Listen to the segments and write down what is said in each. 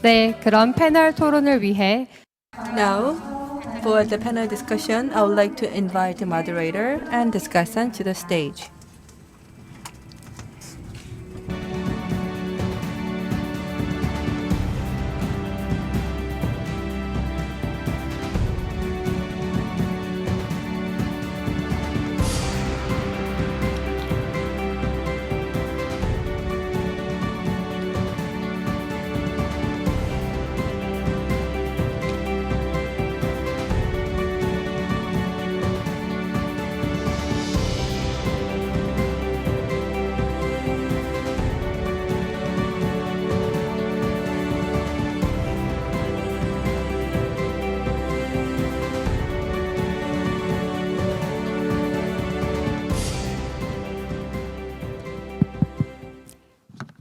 네, 그럼 패널 토론을 위해 Now, for the panel discussion, I would like to invite the moderator and discussant to the stage.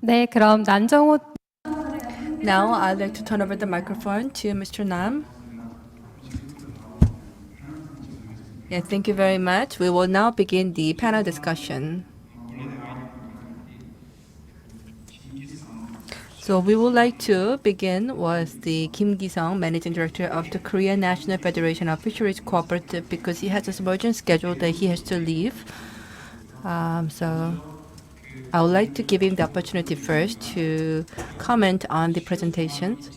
네, 그럼 난정호 Now, I'd like to turn over the microphone to Mr. Nam. Yeah, thank you very much. We will now begin the panel discussion. So we would like to begin with the Kim Gi-sung, Managing Director of the Korean National Federation of Fisheries Cooperative, because he has a urgent schedule that he has to leave. So I would like to give him the opportunity first to comment on the presentations.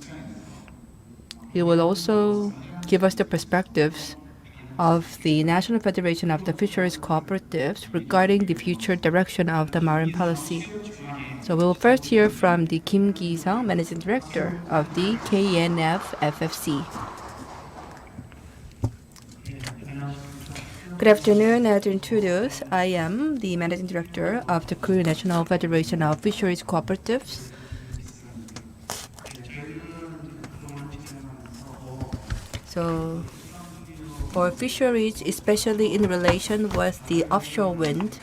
He will also give us the perspectives of the National Federation of the Fisheries Cooperatives regarding the future direction of the marine policy. So we will first hear from the Kim Gi-sung, Managing Director of the KNF FFC. Good afternoon. To introduce, I am the Managing Director of the Korean National Federation of Fisheries Cooperatives. So for fisheries, especially in relation with the offshore wind,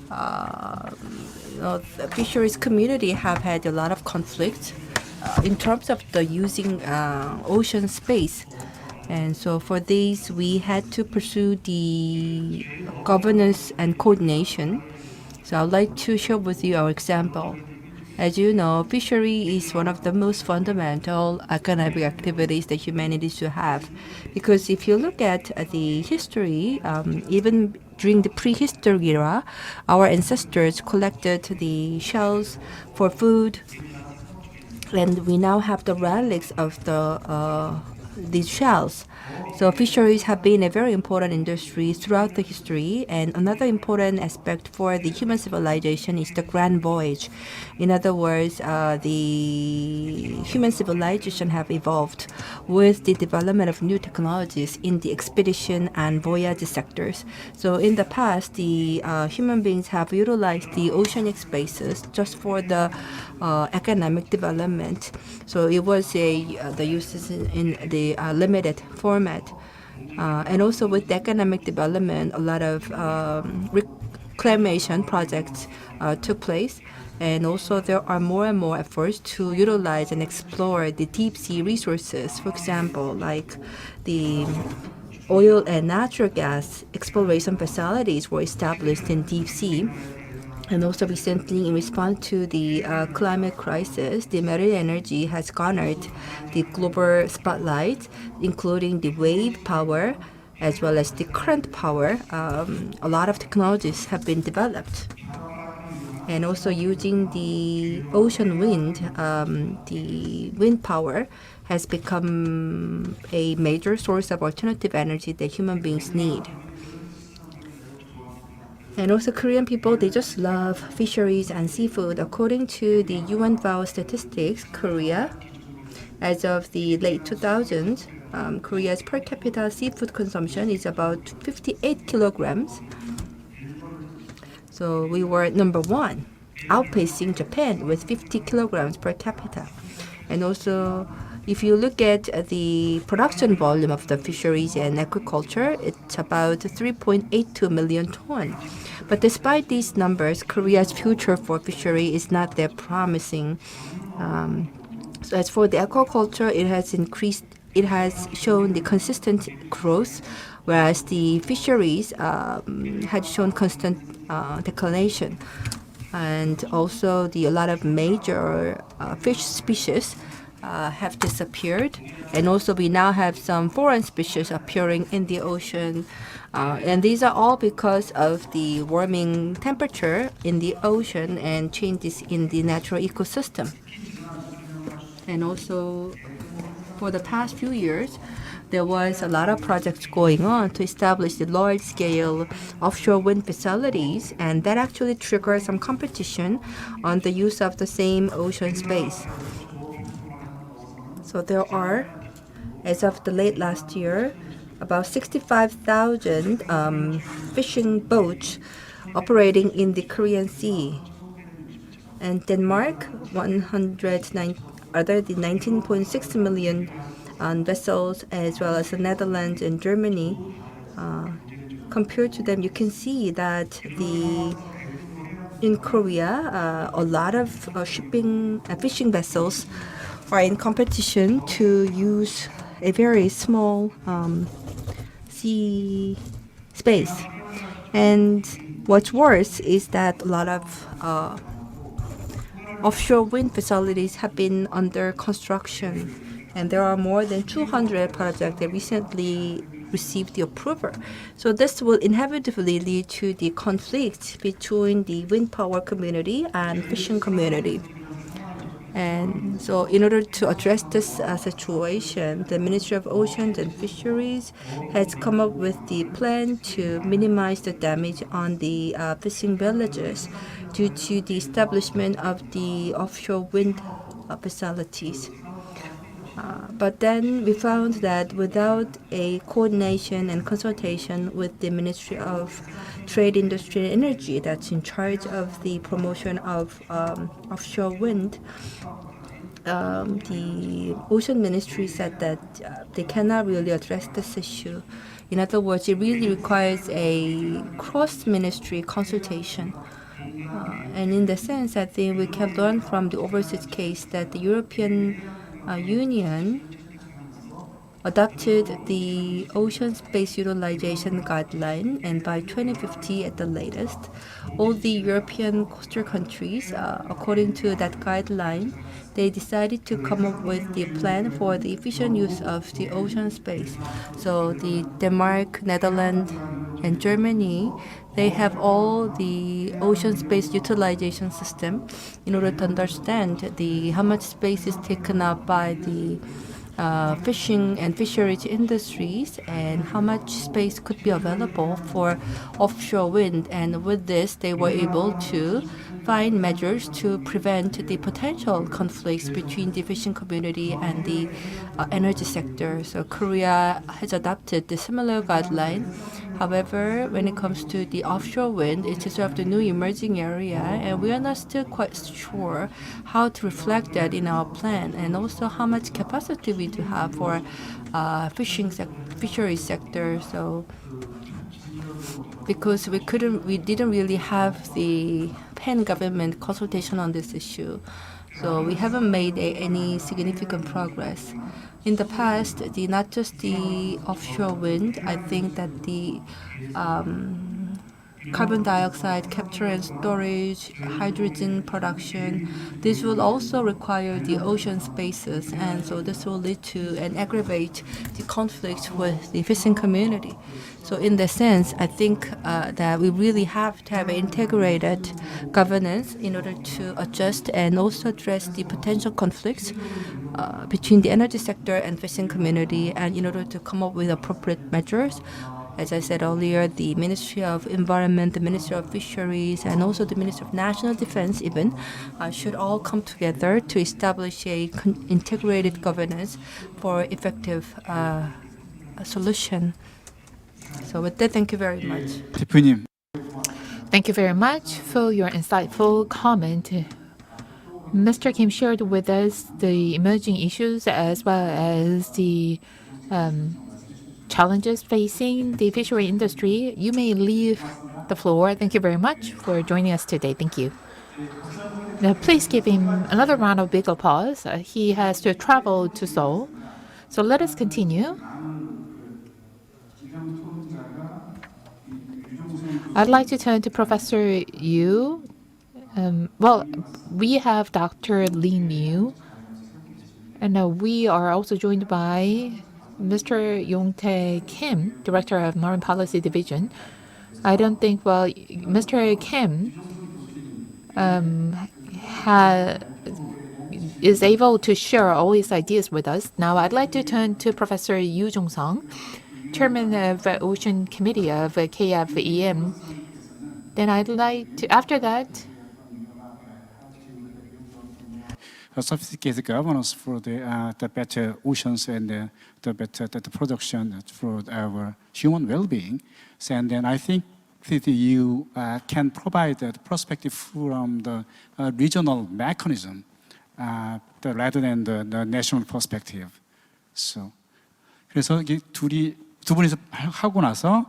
the fisheries community have had a lot of conflict in terms of the using ocean space. And so for these, we had to pursue the governance and coordination. So I'd like to share with you our example. As you know, fishery is one of the most fundamental economic activities that humanity should have. Because if you look at the history, even during the prehistory era, our ancestors collected the shells for food, and we now have the relics of these shells. So fisheries have been a very important industry throughout the history, and another important aspect for the human civilization is the grand voyage. In other words, the human civilization have evolved with the development of new technologies in the expedition and voyage sectors. So in the past, the human beings have utilized the oceanic spaces just for the economic development. So it was the uses in the limited format. And also with the economic development, a lot of reclamation projects took place. And also there are more and more efforts to utilize and explore the deep sea resources. For example, like the oil and natural gas exploration facilities were established in deep sea. And also recently, in response to the climate crisis, the marine energy has garnered the global spotlight, including the wave power as well as the current power. A lot of technologies have been developed. And also using the ocean wind, the wind power has become a major source of alternative energy that human beings need. And also Korean people, they just love fisheries and seafood. According to the UN FAO statistics, Korea, as of the late 2000s, Korea's per capita seafood consumption is about 58 kilograms. So we were number one, outpacing Japan with 50 kilograms per capita. And also, if you look at the production volume of the fisheries and aquaculture, it's about 3.82 million tons. But despite these numbers, Korea's future for fishery is not that promising. So as for the aquaculture, it has shown the consistent growth, whereas the fisheries had shown constant declination. And also a lot of major fish species have disappeared, and also we now have some foreign species appearing in the ocean. And these are all because of the warming temperature in the ocean and changes in the natural ecosystem. And also, for the past few years, there was a lot of projects going on to establish the large-scale offshore wind facilities, and that actually triggered some competition on the use of the same ocean space. So there are, as of the late last year, about 65,000 fishing boats operating in the Korean Sea. And Denmark, 109 other the 19.6 million vessels, as well as the Netherlands and Germany. Compared to them, you can see that in Korea, a lot of shipping fishing vessels are in competition to use a very small sea space. And what's worse is that a lot of offshore wind facilities have been under construction, and there are more than 200 projects that recently received the approval. So this will inevitably lead to the conflict between the wind power community and fishing community. And so in order to address this situation, the Ministry of Oceans and Fisheries has come up with the plan to minimize the damage on the fishing villages due to the establishment of the offshore wind facilities. But then we found that without a coordination and consultation with the Ministry of Trade, Industry and Energy that's in charge of the promotion of offshore wind, the Ocean Ministry said that they cannot really address this issue. In other words, it really requires a cross-ministry consultation. And in the sense, I think we can learn from the overseas case that the European Union adopted the ocean space utilization guideline, and by 2050 at the latest, all the European coastal countries, according to that guideline, they decided to come up with the plan for the efficient use of the ocean space. So the Denmark, Netherlands, and Germany, they have all the ocean space utilization system in order to understand how much space is taken up by the fishing and fisheries industries and how much space could be available for offshore wind. And with this, they were able to find measures to prevent the potential conflicts between the fishing community and the energy sector. So Korea has adopted the similar guideline. However, when it comes to the offshore wind, it is sort of the new emerging area, and we are not still quite sure how to reflect that in our plan, and also how much capacity we do have for fisheries sector. So because we didn't really have the pan-government consultation on this issue, so we haven't made any significant progress. In the past, not just the offshore wind, I think that the carbon dioxide capture and storage, hydrogen production, this will also require the ocean spaces, and so this will lead to and aggravate the conflict with the fishing community. So in that sense, I think that we really have to have an integrated governance in order to adjust and also address the potential conflicts between the energy sector and fishing community, and in order to come up with appropriate measures. As I said earlier, the Ministry of Environment, the Ministry of Fisheries, and also the Ministry of National Defense even should all come together to establish a integrated governance for effective solution. So with that, thank you very much. 대표님, Thank you very much for your insightful comment. Mr. Kim shared with us the emerging issues as well as the challenges facing the fishery industry. You may leave the floor. Thank you very much for joining us today. Thank you. Now, please give him another round of big applause. He has to travel to Seoul. So let us continue. I'd like to turn to Professor Yu. We have Dr. Lin Yu. And we are also joined by Mr. Yong-tae Kim, Director of Marine Policy Division. I don't think, well, Mr. Kim is able to share all his ideas with us. Now, I'd like to turn to Professor Ryu Jong-seong, Chairman of the Ocean Committee of KFEM. Then I'd like to, after that, sophisticated governance for the better oceans and the better the production for our human well-being. So, and then I think that you can provide the perspective from the regional mechanism rather than the national perspective. So, 그래서 이게 두 분이서 하고 나서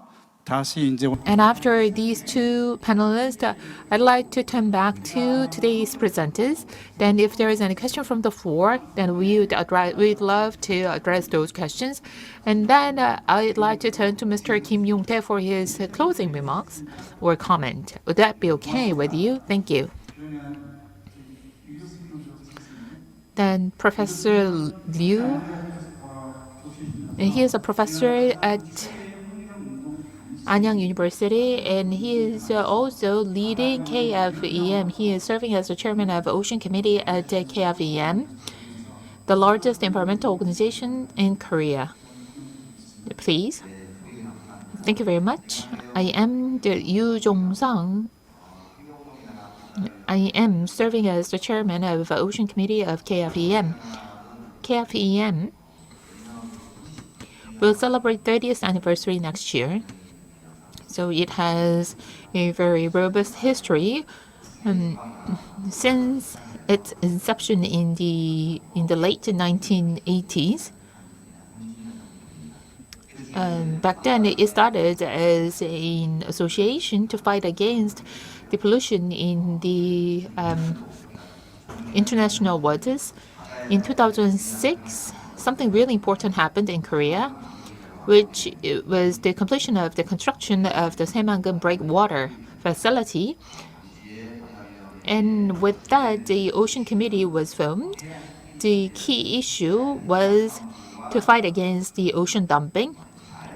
다시 이제. and after these two panelists, I'd like to turn back to today's presenters. Then if there is any question from the floor, then we'd love to address those questions. And then I'd like to turn to Mr. Kim Yong-tae for his closing remarks or comment. Would that be okay with you? Thank you. Then Professor Liu, and he is a professor at Anyang University, and he is also leading KFEM. He is serving as the chairman of Ocean Committee at KFEM, the largest environmental organization in Korea. Please. Thank you very much. I am Ryu Jong-seong. I am serving as the chairman of Ocean Committee of KFEM. KFEM will celebrate 30th anniversary next year. So it has a very robust history since its inception in the late 1980s. Back then, it started as an association to fight against the pollution in the international waters. In 2006, something really important happened in Korea, which was the completion of the construction of the Saemangeum Breakwater facility. And with that, the Ocean Committee was formed. The key issue was to fight against the ocean dumping.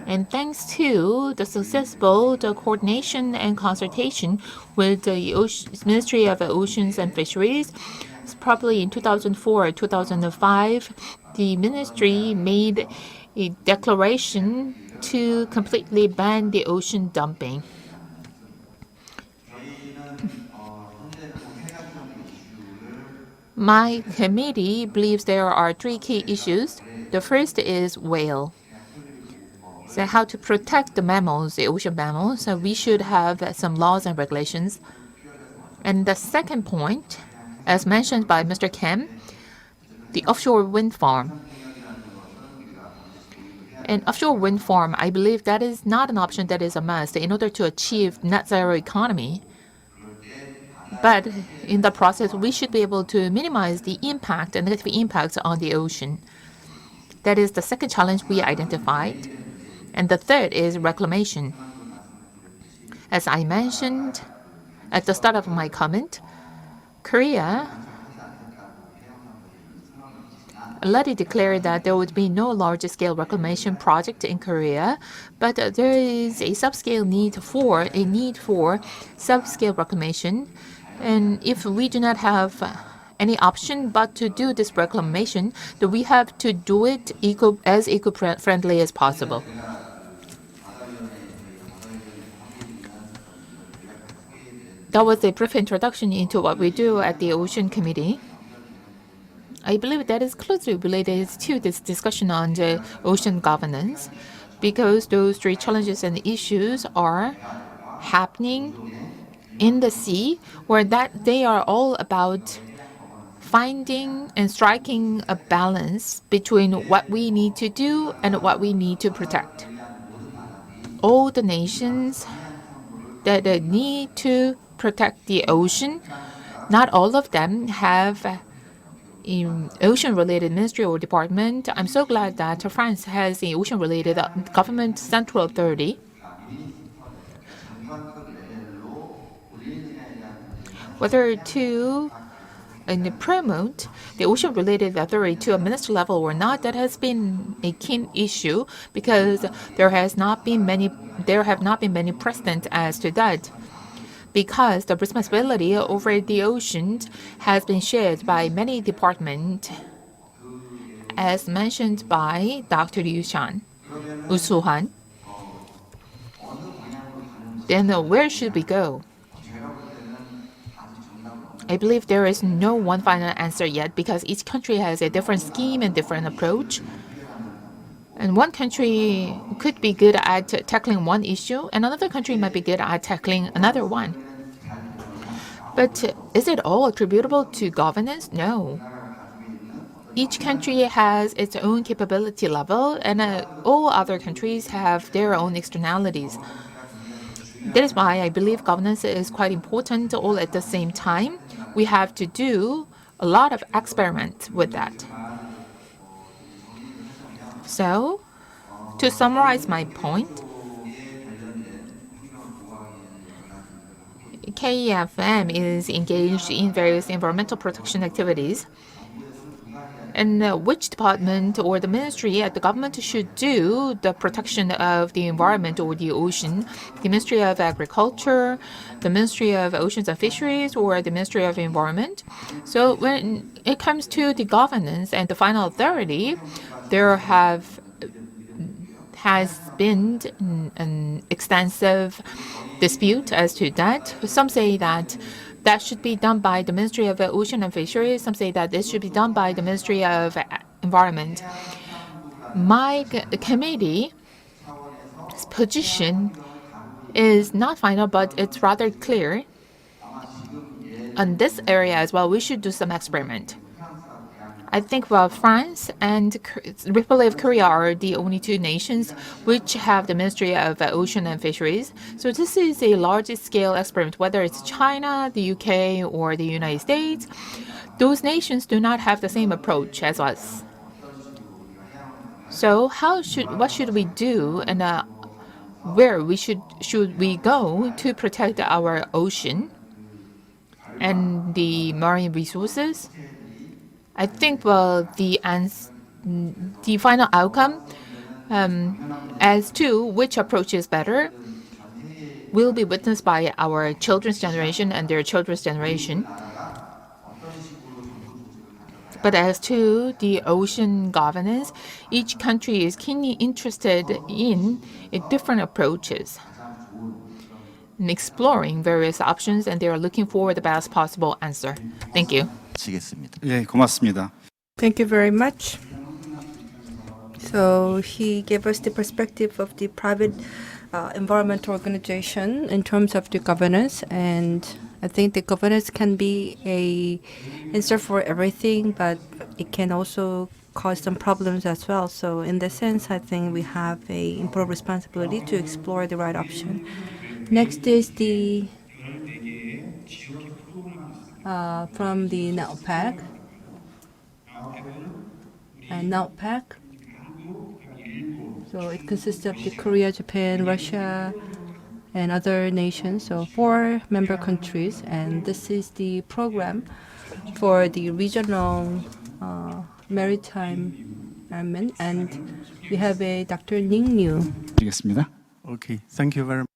And thanks to the successful coordination and consultation with the Ministry of Oceans and Fisheries, probably in 2004 or 2005, the ministry made a declaration to completely ban the ocean dumping. My committee believes there are three key issues. The first is whale. So how to protect the mammals, the ocean mammals. So we should have some laws and regulations. And the second point, as mentioned by Mr. Kim, the offshore wind farm. An offshore wind farm, I believe that is not an option that is a must in order to achieve net zero economy. But in the process, we should be able to minimize the impact and negative impacts on the ocean. That is the second challenge we identified. And the third is reclamation. As I mentioned at the start of my comment, Korea already declared that there would be no large-scale reclamation project in Korea, but there is a subscale need for subscale reclamation. And if we do not have any option but to do this reclamation, then we have to do it as eco-friendly as possible. That was a brief introduction into what we do at the Ocean Committee. I believe that is closely related to this discussion on the ocean governance, because those three challenges and issues are happening in the sea, where that they are all about finding and striking a balance between what we need to do and what we need to protect. All the nations that need to protect the ocean, not all of them have an ocean-related ministry or department. I'm so glad that France has an ocean-related government central authority. Whether to and promote the ocean-related authority to a minister level or not, that has been a key issue because there have not been many precedents as to that. Because the responsibility over the ocean has been shared by many departments, as mentioned by Dr. Ryu Jong-seong. Then where should we go? I believe there is no one final answer yet because each country has a different scheme and different approach. And one country could be good at tackling one issue, and another country might be good at tackling another one. But is it all attributable to governance? No. Each country has its own capability level, and all other countries have their own externalities. That is why I believe governance is quite important all at the same time. We have to do a lot of experiments with that. So, to summarize my point, KFEM is engaged in various environmental protection activities. And which department or the ministry at the government should do the protection of the environment or the ocean? The Ministry of Agriculture, the Ministry of Oceans and Fisheries, or the Ministry of Environment? So when it comes to the governance and the final authority, there has been an extensive dispute as to that. Some say that should be done by the Ministry of Ocean and Fisheries. Some say that this should be done by the Ministry of Environment. My committee's position is not final, but it's rather clear. On this area as well, we should do some experiment. I think France and the Republic of Korea are the only two nations which have the Ministry of Ocean and Fisheries. So this is a large-scale experiment, whether it's China, the UK, or the United States. Those nations do not have the same approach as us. So what should we do, and where should we go to protect our ocean and the marine resources? I think the final outcome as to which approach is better will be witnessed by our children's generation and their children's generation. But as to the ocean governance, each country is keenly interested in different approaches and exploring various options, and they are looking for the best possible answer. Thank you. 예, 고맙습니다. Thank you very much. So he gave us the perspective of the private environmental organization in terms of the governance, and I think the governance can be a answer for everything, but it can also cause some problems as well. So in that sense, I think we have a important responsibility to explore the right option. Next is the from the NAOPAC. And NAOPAC. So it consists of the Korea, Japan, Russia, and other nations. So 4 member countries. And this is the program for the regional maritime environment. And we have a Dr. Ning Yu. 드리겠습니다. Okay, thank you very much.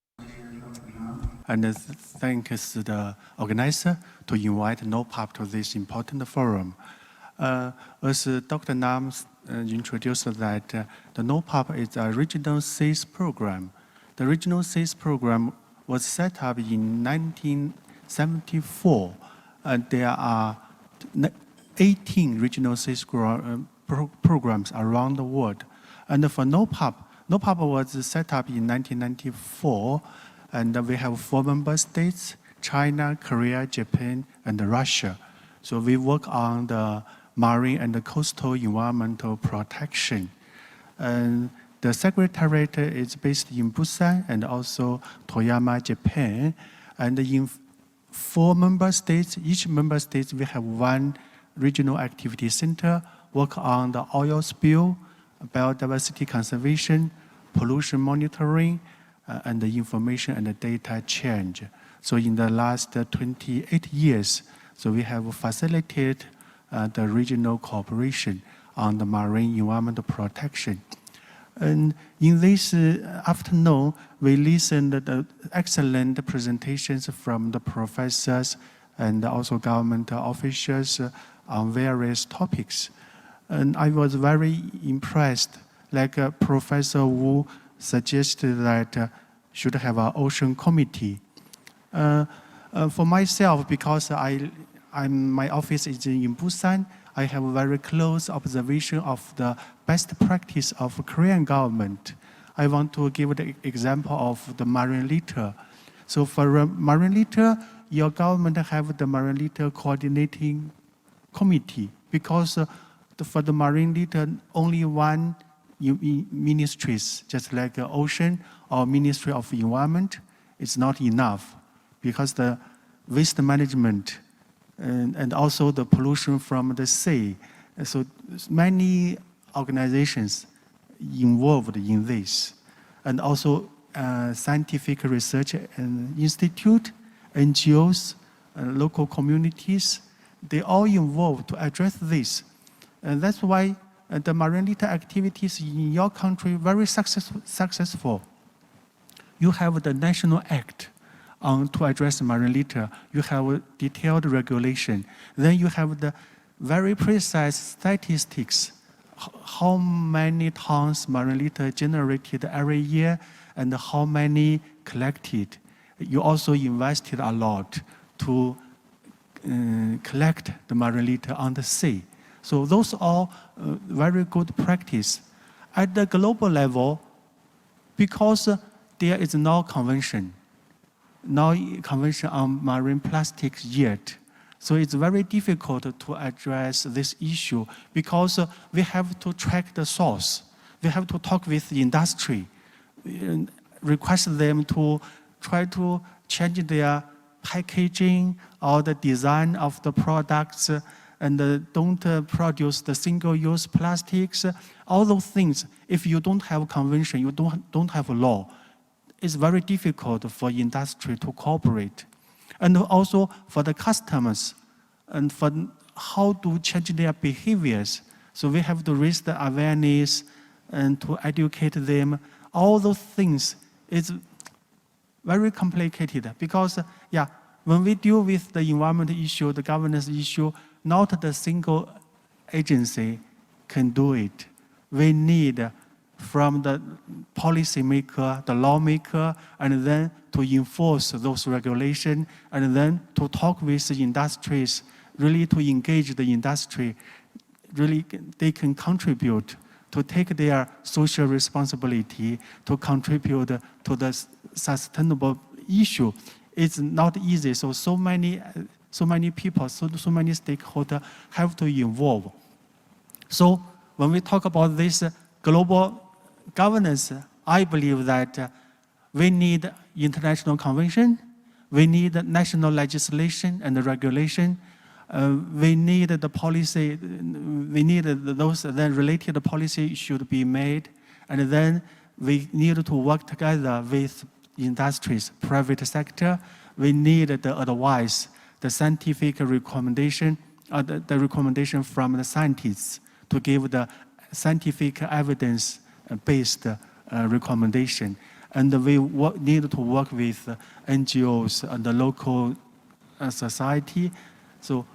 And thanks to the organizer to invite NOPAP to this important forum. As Dr. Nam introduced that the NOPAP is a regional SACE program. The regional SACE program was set up in 1974, and there are 18 regional SACE programs around the world. And for NOPAP was set up in 1994, and we have 4 member states: China, Korea, Japan, and Russia. So we work on the marine and the coastal environmental protection. And the secretariat is based in Busan and also Toyama, Japan. And in 4 member states, each member state we have 1 regional activity center, work on the oil spill, biodiversity conservation, pollution monitoring, and the information and the data change. So in the last 28 years, So we have facilitated the regional cooperation on the marine environmental protection. And in this afternoon, we listened to the excellent presentations from the professors and also government officials on various topics. And I was very impressed, like Professor Wu suggested that should have an ocean committee. For myself, because my office is in Busan, I have a very close observation of the best practice of Korean government. I want to give the example of the marine litter. So for marine litter, your government have the marine litter coordinating committee, because for the marine litter, only one ministries, just like ocean or Ministry of Environment, is not enough, because the waste management and also the pollution from the sea. So many organizations involved in this, and also scientific research and institute, NGOs, local communities, they all involved to address this. And that's why the marine litter activities in your country very successful. You have the National Act to address marine litter. You have a detailed regulation. Then you have the very precise statistics, how many tons marine litter generated every year and how many collected. You also invested a lot to collect the marine litter on the sea. So those are very good practice. At the global level, because there is no convention on marine plastics yet. So it's very difficult to address this issue, because we have to track the source. We have to talk with the industry, request them to try to change their packaging or the design of the products, and don't produce the single-use plastics. All those things, if you don't have convention, you don't have law, it's very difficult for industry to cooperate. And also for the customers, and for how to change their behaviors. So we have to raise the awareness and to educate them. All those things is very complicated, because when we deal with the environment issue, the governance issue, not the single agency can do it. We need from the policymaker, the lawmaker, and then to enforce those regulations, and then to talk with the industries, really to engage the industry. Really, they can contribute to take their social responsibility, to contribute to the sustainable issue. It's not easy. So many people, so many stakeholders have to involve. So when we talk about this global governance, I believe that we need international convention, we need national legislation and regulation, we need the policy, we need those then related policy should be made, and then we need to work together with industries, private sector. We need the advice, the scientific recommendation, the recommendation from the scientists to give the scientific evidence-based recommendation. And we need to work with NGOs and the local society. So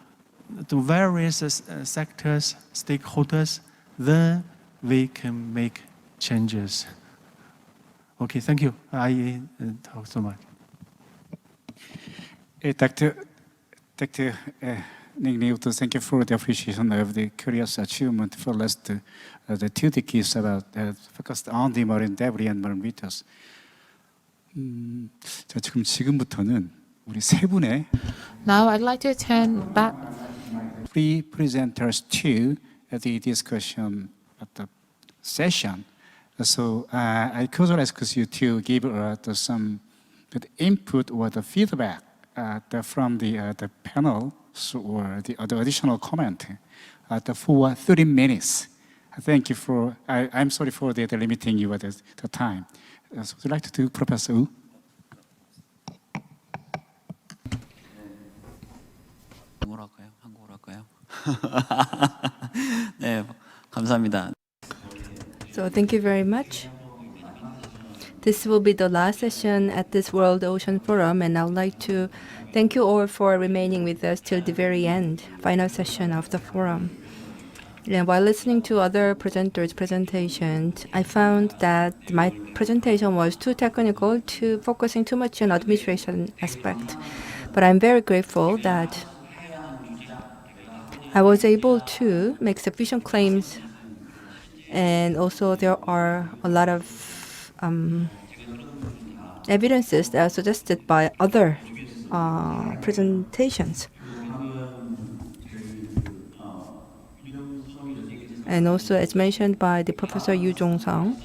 to various sectors, stakeholders, then we can make changes. Okay, thank you. I talk so much. Dr. Newton, thank you for the appreciation of the curious achievement for last the 2 decades about focused on the marine debris and marine litters. 자, 지금부터는 우리 세 분의 Now I'd like to turn back three presenters to the discussion at the session. So I could ask you to give some input or the feedback from the panel or the additional comment for 30 minutes. Thank you for, I'm sorry for the limiting you at the time. So would you like to do Professor Wu? 네, 감사합니다. So thank you very much. This will be the last session at this World Ocean Forum, and I would like to thank you all for remaining with us till the very end, final session of the forum. And while listening to other presenters' presentations, I found that my presentation was too technical, focusing too much on administration aspect. But I'm very grateful that I was able to make sufficient claims, and also there are a lot of evidences that are suggested by other presentations. And also, as mentioned by the Professor Ryu Jong-seong,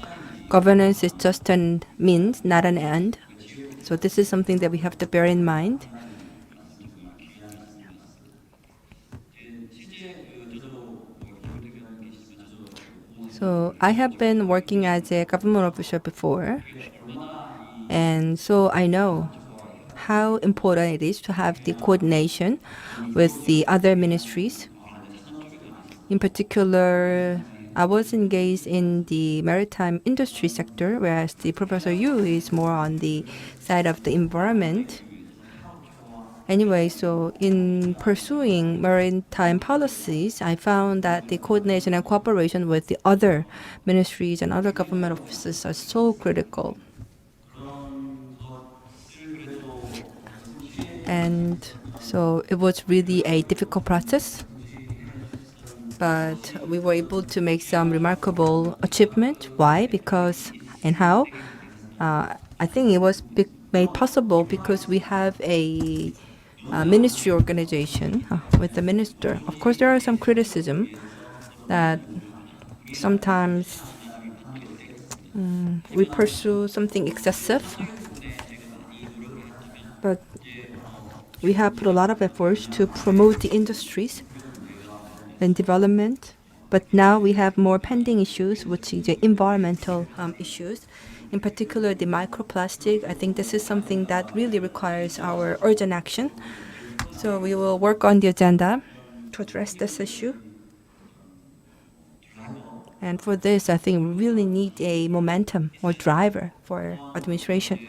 governance is just a means, not an end. So this is something that we have to bear in mind. So I have been working as a government official before, and so I know how important it is to have the coordination with the other ministries. In particular, I was engaged in the maritime industry sector, whereas the Professor Yu is more on the side of the environment. Anyway, so in pursuing maritime policies, I found that the coordination and cooperation with the other ministries and other government offices are so critical. And so it was really a difficult process, but we were able to make some remarkable achievement. Why? Because, and how? I think it was made possible because we have a ministry organization with the minister. Of course, there are some criticism that sometimes we pursue something excessive, but we have put a lot of efforts to promote the industries and development. But now we have more pending issues, which is the environmental issues. In particular, the microplastic. I think this is something that really requires our urgent action. So we will work on the agenda to address this issue. And for this, I think we really need a momentum or driver for administration.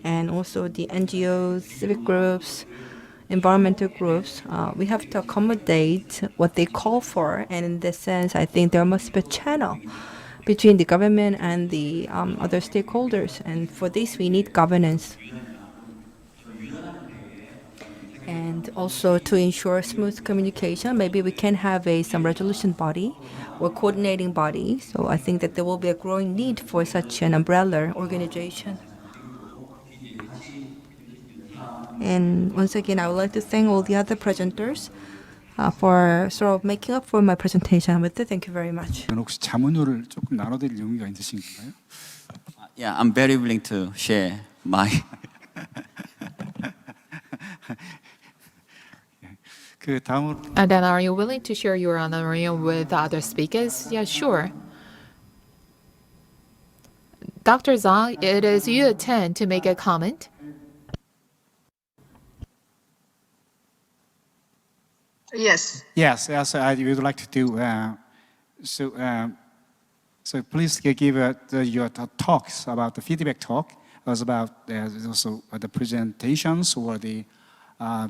And also the NGOs, civic groups, environmental groups, we have to accommodate what they call for. And in this sense, I think there must be a channel between the government and the other stakeholders. And for this, we need governance. And also to ensure smooth communication, maybe we can have some resolution body or coordinating body. So I think that there will be a growing need for such an umbrella organization. And once again, I would like to thank all the other presenters for sort of making up for my presentation. With it, thank you very much. 혹시 자문을 조금 나눠드릴 용의가 있으신가요? Yeah, I'm very willing to share my. 그 다음으로 And then are you willing to share your honorarium with other speakers? Yeah, sure. Dr. Zhang, it is your turn to make a comment. Yes. Yes, I would like to do. So please give your talks about the feedback talk, as about also the presentations or the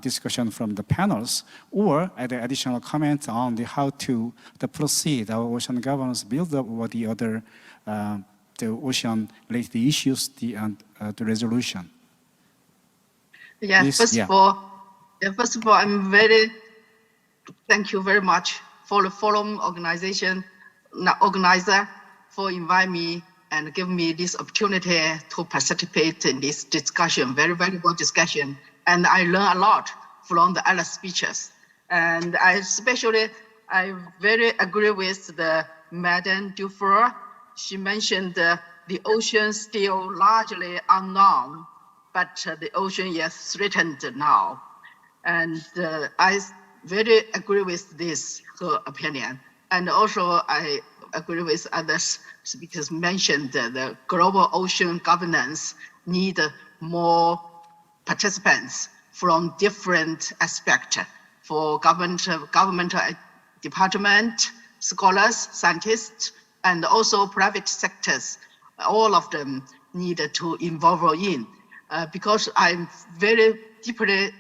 discussion from the panels, or the additional comments on how to proceed our ocean governance build up or the other the ocean related issues, the resolution. Yeah. Please, First of all, I'm very thank you very much for the forum organizer for inviting me and giving me this opportunity to participate in this discussion. Very valuable discussion, and I learn a lot from the other speeches. And I very agree with the Madame Dufour. She mentioned the ocean still largely unknown, but the ocean is threatened now. And I very agree with this her opinion. And also I agree with others speakers mentioned the global ocean governance need more participants from different aspects for government department, scholars, scientists, and also private sectors. All of them need to involve in, because I'm very deeply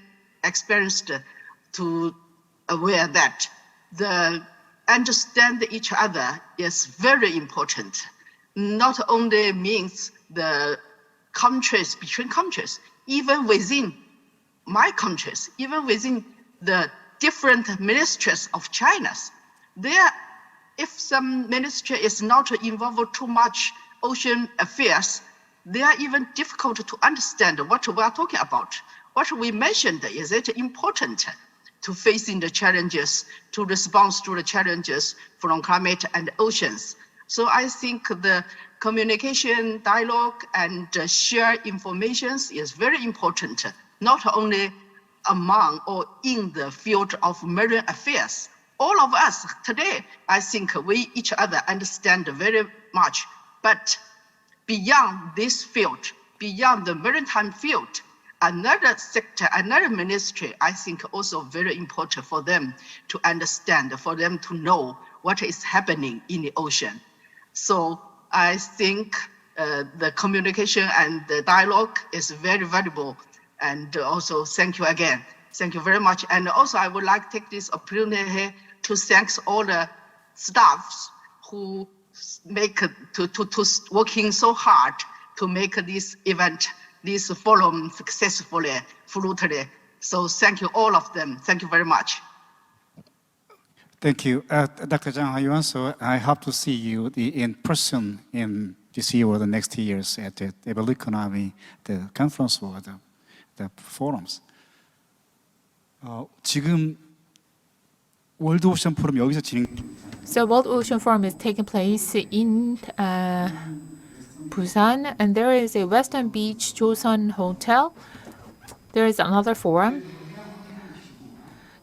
experienced to aware that the understand each other is very important. Not only means the countries, between countries, even within my countries, even within the different ministries of China's, there, if some ministry is not involved too much ocean affairs, they are even difficult to understand what we are talking about. What we mentioned, is it important to facing the challenges, to respond to the challenges from climate and oceans? So I think the communication, dialogue, and share information is very important, not only among or in the field of marine affairs. All of us today, I think we each other understand very much, but beyond this field, beyond the maritime field, another sector, another ministry, I think also very important for them to understand, for them to know what is happening in the ocean. So I think the communication and the dialogue is very valuable. And also thank you again. Thank you very much. And also I would like to take this opportunity to thank all the staffs who make working so hard to make this event, this forum successfully, fruitfully. So thank you all of them. Thank you very much. Thank you. Dr. Jung-ho, so I hope to see you in person in this year or the next years at the Biological Oceanography, the conference or the forums. 지금 월드 오션 포럼 여기서 진행. So World Ocean Forum is taking place in Busan, and there is a Western Beach Joseon Hotel. There is another forum.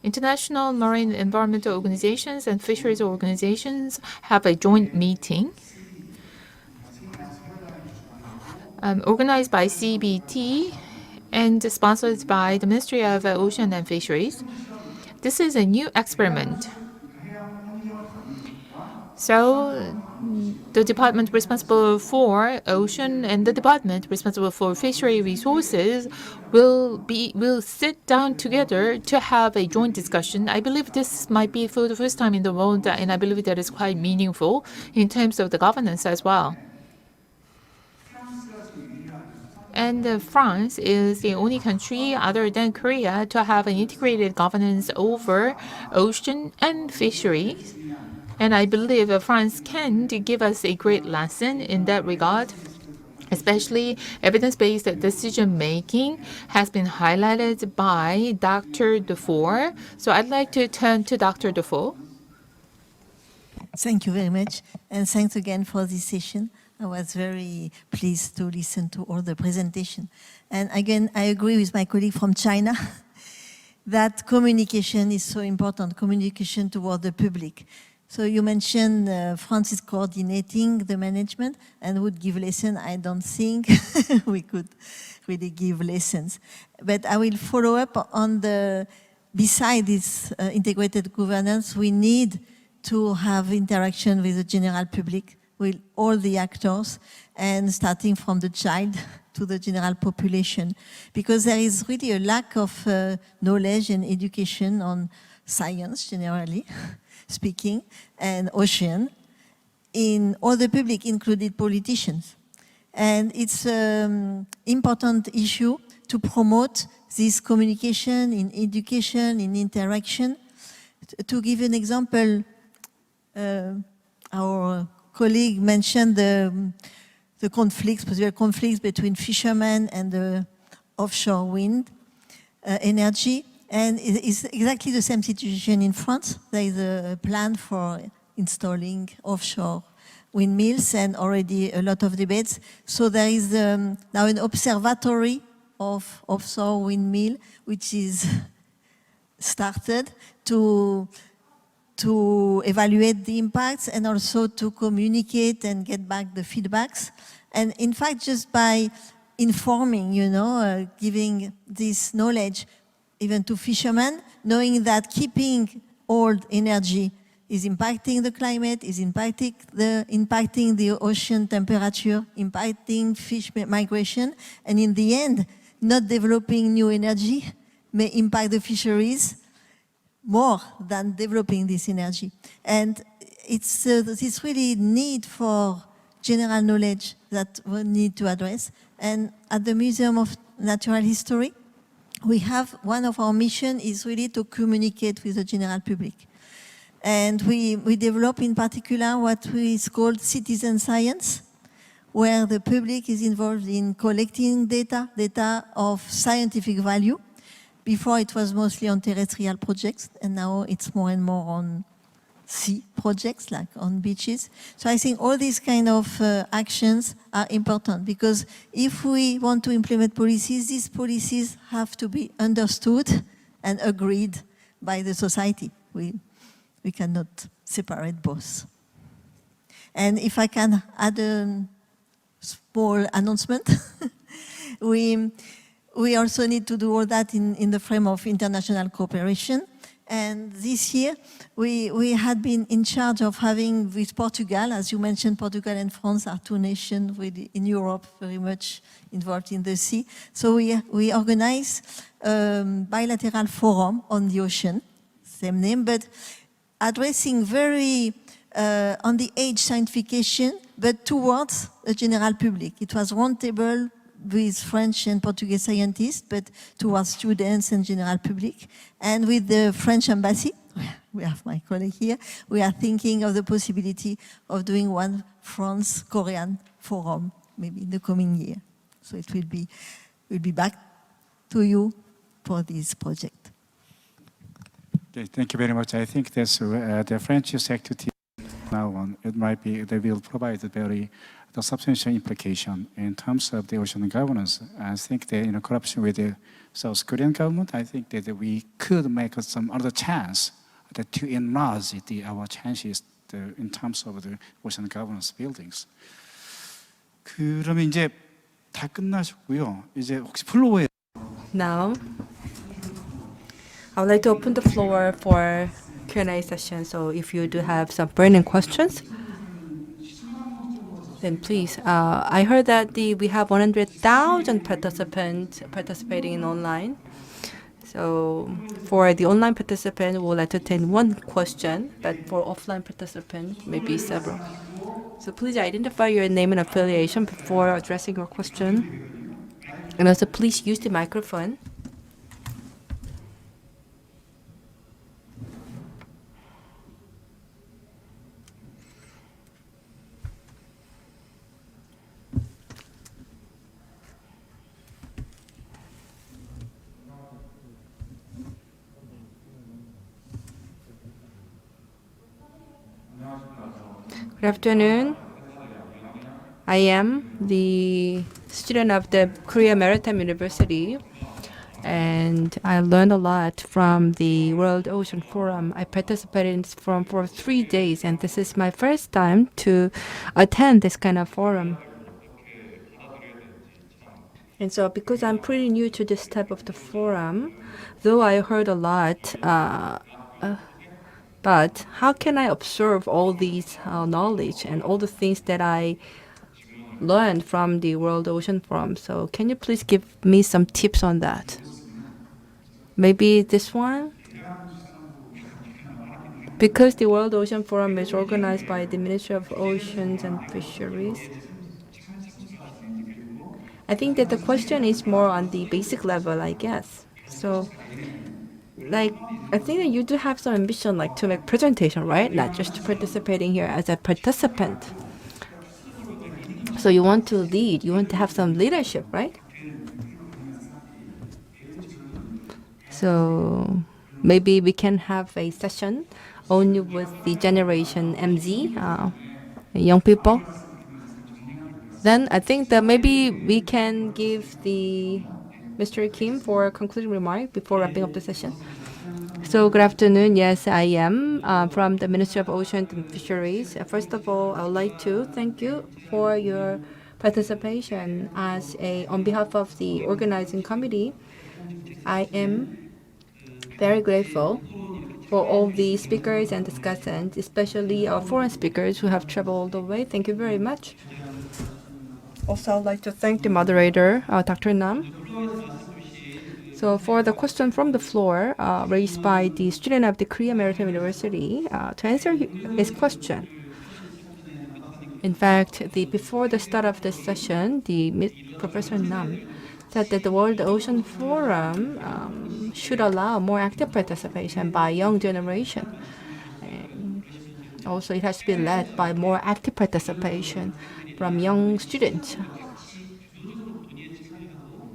International marine environmental organizations and fisheries organizations have a joint meeting organized by CBT and sponsored by the Ministry of Ocean and Fisheries. This is a new experiment. So the department responsible for ocean and the department responsible for fishery resources will sit down together to have a joint discussion. I believe this might be for the first time in the world, and I believe that is quite meaningful in terms of the governance as well. And France is the only country other than Korea to have an integrated governance over ocean and fisheries. And I believe France can give us a great lesson in that regard. Especially evidence-based decision-making has been highlighted by Dr. Dufour. So I'd like to turn to Dr. Dufour. Thank you very much. And thanks again for this session. I was very pleased to listen to all the presentation. And again, I agree with my colleague from China that communication is so important, communication toward the public. So you mentioned France is coordinating the management and would give lessons. I don't think we could really give lessons. But I will follow up on beside this integrated governance, we need to have interaction with the general public, with all the actors, and starting from the child to the general population. Because there is really a lack of knowledge and education on science generally speaking, and ocean, in all the public, including politicians. And it's an important issue to promote this communication in education, in interaction. To give an example, our colleague mentioned the conflicts, possible conflicts between fishermen and the offshore wind energy. And it's exactly the same situation in France. There is a plan for installing offshore windmills and already a lot of debates. So there is now an observatory of offshore windmill, which is started to evaluate the impacts and also to communicate and get back the feedbacks. And in fact, just by informing, giving this knowledge, even to fishermen, knowing that keeping old energy is impacting the climate, is impacting the ocean temperature, impacting fish migration, and in the end, not developing new energy may impact the fisheries more than developing this energy. And it's this really need for general knowledge that we need to address. And at the Museum of Natural History, we have one of our mission is really to communicate with the general public. And we develop in particular what is called citizen science, where the public is involved in collecting data of scientific value. Before it was mostly on terrestrial projects, and now it's more and more on sea projects, like on beaches. So I think all these kind of actions are important, because if we want to implement policies, these policies have to be understood and agreed by the society. We cannot separate both. And if I can add a small announcement, we also need to do all that in the frame of international cooperation. And this year, we had been in charge of having with Portugal, as you mentioned, Portugal and France are two nations in Europe very much involved in the sea. So we organize a bilateral forum on the ocean, same name, but addressing very on the age scientification, but towards the general public. It was roundtable with French and Portuguese scientists, but towards students and general public. And with the French embassy, we have my colleague here, we are thinking of the possibility of doing one France-Korean forum, maybe in the coming year. So it will be, we'll be back to you for this project. Okay, thank you very much. I think that's the French sector now on, it might be, they will provide a very substantial implication in terms of the ocean governance. I think that in corruption with the South Korean government, I think that we could make some other chance to enlarge our chances in terms of the ocean governance buildings. 그러면 이제 다 끝나셨고요. 이제 혹시 플로어에 Now, I would like to open the floor for Q&A session. So if you do have some burning questions, then please. I heard that we have 100,000 participants participating in online. So for the online participant, we will entertain one question, but for offline participant, maybe several. So please identify your name and affiliation before addressing your question. And also please use the microphone. Good afternoon. I am the student of the Korea Maritime University, and I learned a lot from the World Ocean Forum. I participated in this forum for 3 days, and this is my first time to attend this kind of forum. And so because I'm pretty new to this type of the forum, though I heard a lot, but how can I observe all these knowledge and all the things that I learned from the World Ocean Forum? So can you please give me some tips on that? Maybe this one? Because the World Ocean Forum is organized by the Ministry of Oceans and Fisheries, I think that the question is more on the basic level, I guess. So, like, I think that you do have some ambition, like, to make presentation, right? Not just participating here as a participant. So you want to lead, you want to have some leadership, right? So maybe we can have a session only with the generation MZ, young people. Then I think that maybe we can give the Mr. Kim for a concluding remark before wrapping up the session. So good afternoon. Yes, I am from the Ministry of Ocean and Fisheries. First of all, I would like to thank you for your participation on behalf of the organizing committee. I am very grateful for all the speakers and discussants, especially our foreign speakers who have traveled all the way. Thank you very much. Also, I'd like to thank the moderator, Dr. Nam. So for the question from the floor raised by the student of the Korea Maritime University, to answer his question, in fact, before the start of the session, Professor Nam said that the World Ocean Forum should allow more active participation by young generation. And also, it has to be led by more active participation from young students.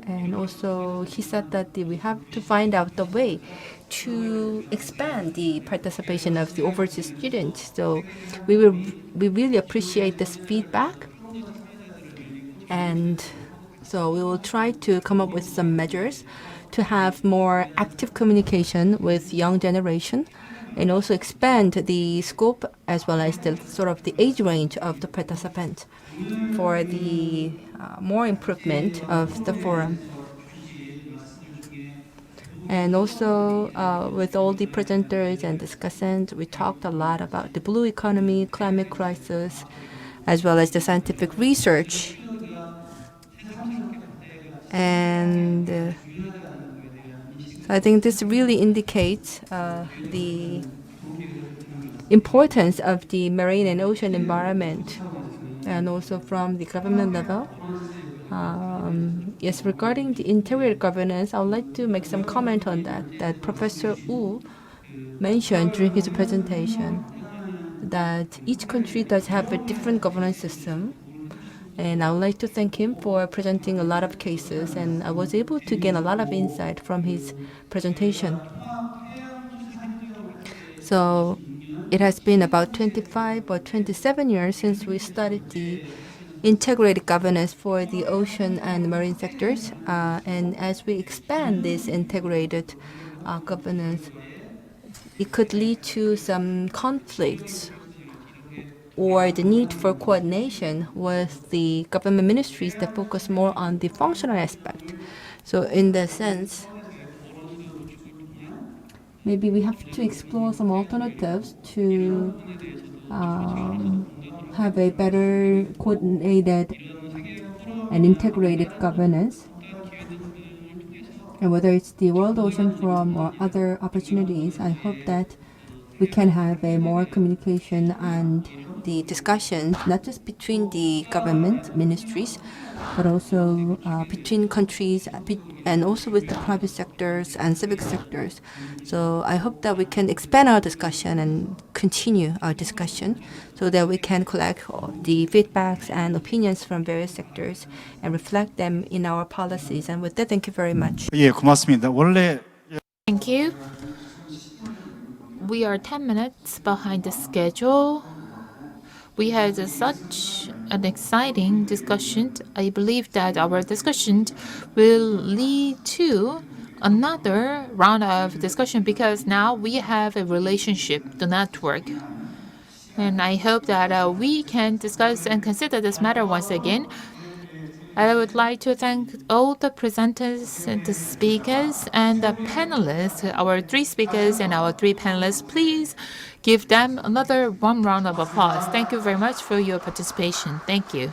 And also, he said that we have to find out the way to expand the participation of the overseas students. So we really appreciate this feedback. And so we will try to come up with some measures to have more active communication with young generation and also expand the scope as well as the sort of the age range of the participants for the more improvement of the forum. And also, with all the presenters and discussants, we talked a lot about the blue economy, climate crisis, as well as the scientific research. And so I think this really indicates the importance of the marine and ocean environment, and also from the government level. Yes, regarding the integrated governance, I would like to make some comment on that Professor Wu mentioned during his presentation, that each country does have a different governance system. And I would like to thank him for presenting a lot of cases, and I was able to gain a lot of insight from his presentation. So it has been about 25 or 27 years since we started the integrated governance for the ocean and marine sectors. And as we expand this integrated governance, it could lead to some conflicts or the need for coordination with the government ministries that focus more on the functional aspect. So in that sense, maybe we have to explore some alternatives to have a better coordinated and integrated governance. And whether it's the World Ocean Forum or other opportunities, I hope that we can have a more communication and the discussion, not just between the government ministries, but also between countries and also with the private sectors and civic sectors. So I hope that we can expand our discussion and continue our discussion so that we can collect the feedbacks and opinions from various sectors and reflect them in our policies. And with that, thank you very much. 예, 고맙습니다. 원래 Thank you. We are 10 minutes behind the schedule. We had such an exciting discussion. I believe that our discussion will lead to another round of discussion because now we have a relationship, the network. And I hope that we can discuss and consider this matter once again. I would like to thank all the presenters and the speakers and the panelists, our 3 speakers and our 3 panelists. Please give them another one round of applause. Thank you very much for your participation. Thank you.